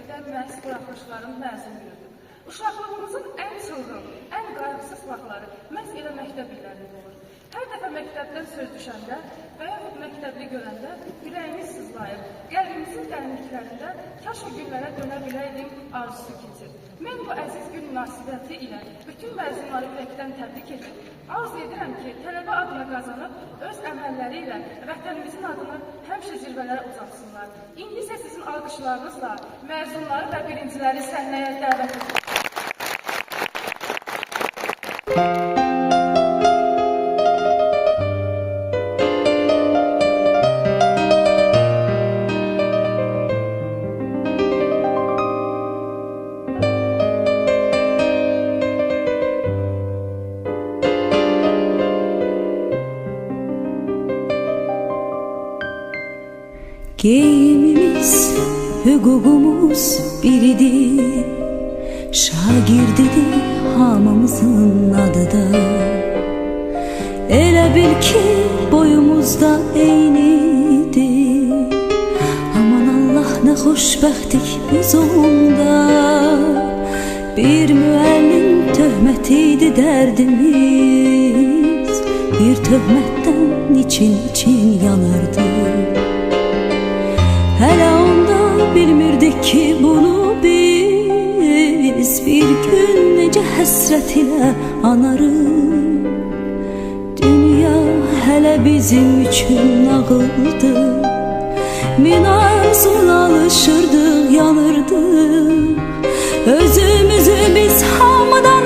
bir də məhz buraxılışların məzun günüdür. Uşaqlığımızın ən çılğın, ən qayğısız vaxtları məhz elə məktəb illərində olur. Hər dəfə məktəbdən söz düşəndə və yaxud məktəbli görəndə ürəyimiz sızlayır, qəlbimizin dərinliklərində kaş o günlərə dönə biləydim arzusu keçir. Mən bu əziz gün münasibəti ilə bütün məzunları ürəkdən təbrik edib, arzu edirəm ki, tələbə adına qazanıb, öz əməlləri ilə vətənimizin adını həmişə zirvələrə uzatsınlar. İndi isə sizin alqışlarınızla məzunları və birinciləri səhnəyə dəvət edir. Geyimimiz, hüququmuz biridir, şagirdidir hamımızın adıda. Elə bil ki boyumuzda eynidir, aman Allah nə xoşbəxtlik biz onda. Bir müəllim töhmətiydi dərdimiz, bir töhmətdən için yanardı. Hələ onda bilmirdik ki bunu biz bir gün necə həsrət ilə anarıq. Dünya hələ bizim üçün nağıldı, min arzuna alışırdıq, yanırdıq. Özümüzü biz hamıdan